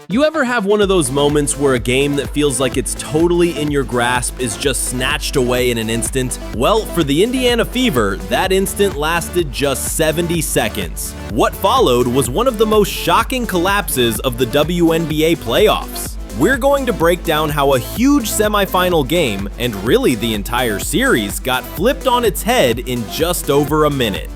You ever have one of those moments where a game that feels like it's totally in your grasp is just snatched away in an instant? Well, for the Indiana Fever, that instant lasted just 70 seconds. What followed was one of the most shocking collapses of the WNBA playoffs. We're going to break down how a huge semifinal game, and really the entire series, got flipped on its head in just over a minute.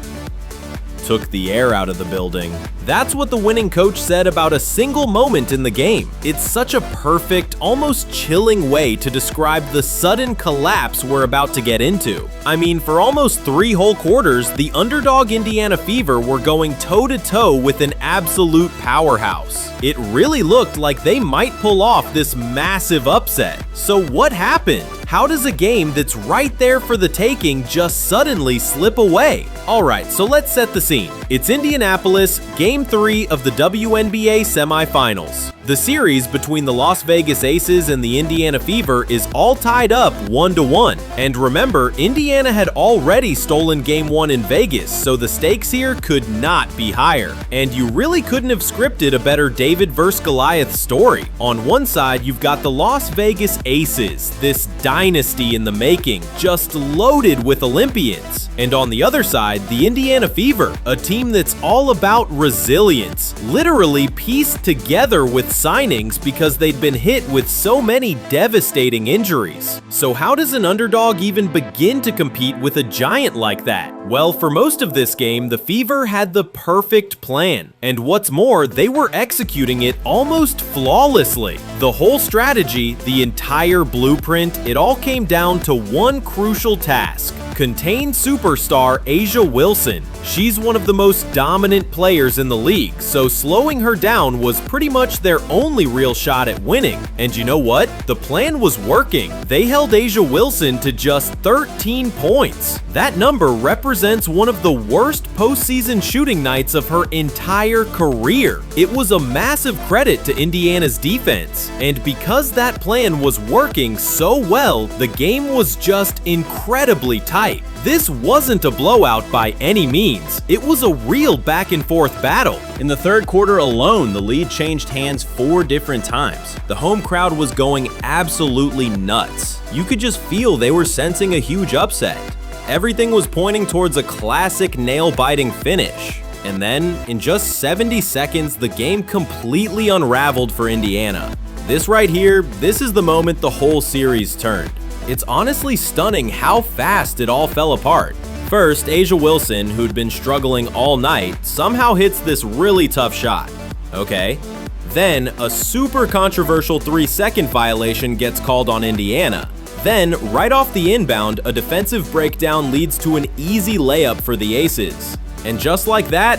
Took the air out of the building. That's what the winning coach said about a single moment in the game. It's such a perfect, almost chilling way to describe the sudden collapse we're about to get into. I mean, for almost 3 whole quarters, the underdog Indiana Fever were going toe-to-toe with an absolute powerhouse. It really looked like they might pull off this massive upset. So what happened? How does a game that's right there for the taking just suddenly slip away? Alright, so let's set the scene. It's Indianapolis, Game 3 of the WNBA Semifinals. The series between the Las Vegas Aces and the Indiana Fever is all tied up 1-1. And remember, Indiana had already stolen Game 1 in Vegas, so the stakes here could not be higher. And you really couldn't have scripted a better David vs. Goliath story. On one side, you've got the Las Vegas Aces, this dynasty in the making, just loaded with Olympians. And on the other side, the Indiana Fever, a team that's all about resilience, literally pieced together with signings because they'd been hit with so many devastating injuries. So how does an underdog even begin to compete with a giant like that? Well, for most of this game, the Fever had the perfect plan. And what's more, they were executing it almost flawlessly. The whole strategy, the entire blueprint, it all came down to one crucial task: contain superstar A'ja Wilson. She's one of the most dominant players in the league, so slowing her down was pretty much their only real shot at winning. And you know what? The plan was working. They held A'ja Wilson to just 13 points. That number represents one of the worst postseason shooting nights of her entire career. It was a massive credit to Indiana's defense, and because that plan was working so well, the game was just incredibly tight. This wasn't a blowout by any means. It was a real back-and-forth battle. In the third quarter alone, the lead changed hands 4 different times. The home crowd was going absolutely nuts. You could just feel they were sensing a huge upset. Everything was pointing towards a classic nail-biting finish. And then, in just 70 seconds, the game completely unraveled for Indiana. This right here, this is the moment the whole series turned. It's honestly stunning how fast it all fell apart. First, A'ja Wilson, who'd been struggling all night, somehow hits this really tough shot. Okay. Then, a super controversial 3-second violation gets called on Indiana. Then, right off the inbound, a defensive breakdown leads to an easy layup for the Aces. And just like that,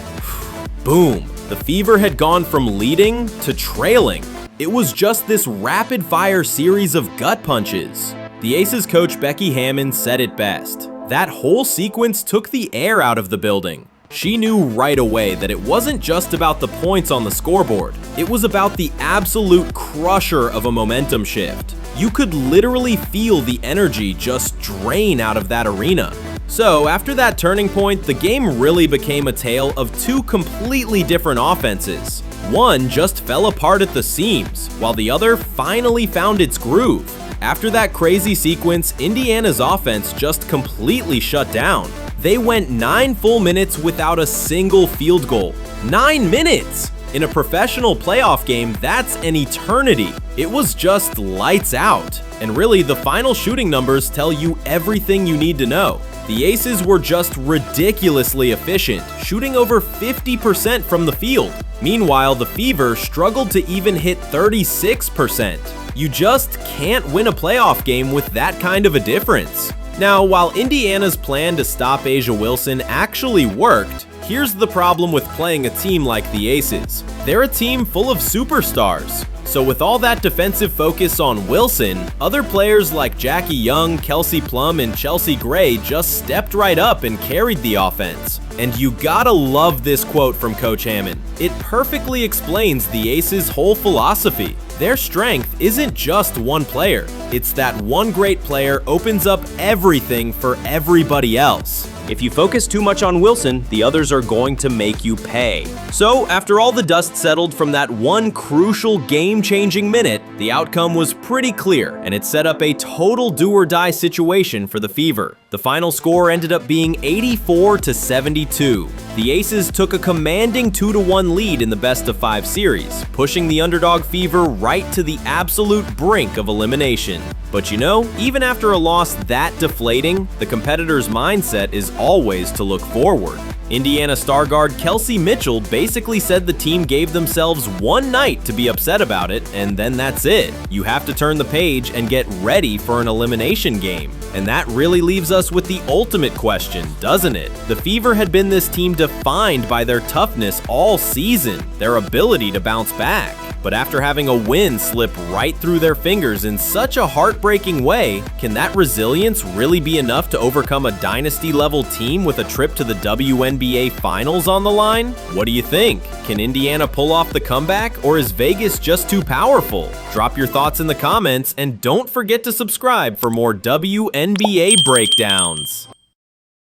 boom, the Fever had gone from leading to trailing. It was just this rapid-fire series of gut punches. The Aces coach Becky Hammon said it best. That whole sequence took the air out of the building. She knew right away that it wasn't just about the points on the scoreboard. It was about the absolute crusher of a momentum shift. You could literally feel the energy just drain out of that arena. So after that turning point, the game really became a tale of 2 completely different offenses. One just fell apart at the seams, while the other finally found its groove. After that crazy sequence, Indiana's offense just completely shut down. They went 9 full minutes without a single field goal. 9 minutes! In a professional playoff game, that's an eternity. It was just lights out. And really, the final shooting numbers tell you everything you need to know. The Aces were just ridiculously efficient, shooting over 50% from the field. Meanwhile, the Fever struggled to even hit 36%. You just can't win a playoff game with that kind of a difference. Now, while Indiana's plan to stop A'ja Wilson actually worked, here's the problem with playing a team like the Aces. They're a team full of superstars. So with all that defensive focus on Wilson, other players like Jackie Young, Kelsey Plum, and Chelsea Gray just stepped right up and carried the offense. And you gotta love this quote from Coach Hammon. It perfectly explains the Aces' whole philosophy. Their strength isn't just one player. It's that one great player opens up everything for everybody else. If you focus too much on Wilson, the others are going to make you pay. So, after all the dust settled from that one crucial game-changing minute, the outcome was pretty clear, and it set up a total do-or-die situation for the Fever. The final score ended up being 84-72. The Aces took a commanding 2-1 lead in the best-of-5 series, pushing the underdog Fever right to the absolute brink of elimination. But you know, even after a loss that deflating, the competitor's mindset is always to look forward. Indiana star guard Kelsey Mitchell basically said the team gave themselves one night to be upset about it, and then that's it. You have to turn the page and get ready for an elimination game. And that really leaves us with the ultimate question, doesn't it? The Fever had been this team defined by their toughness all season, their ability to bounce back. But after having a win slip right through their fingers in such a heartbreaking way, can that resilience really be enough to overcome a dynasty-level team with a trip to the WNBA Finals on the line? What do you think? Can Indiana pull off the comeback, or is Vegas just too powerful? Drop your thoughts in the comments, and don't forget to subscribe for more WNBA breakdowns.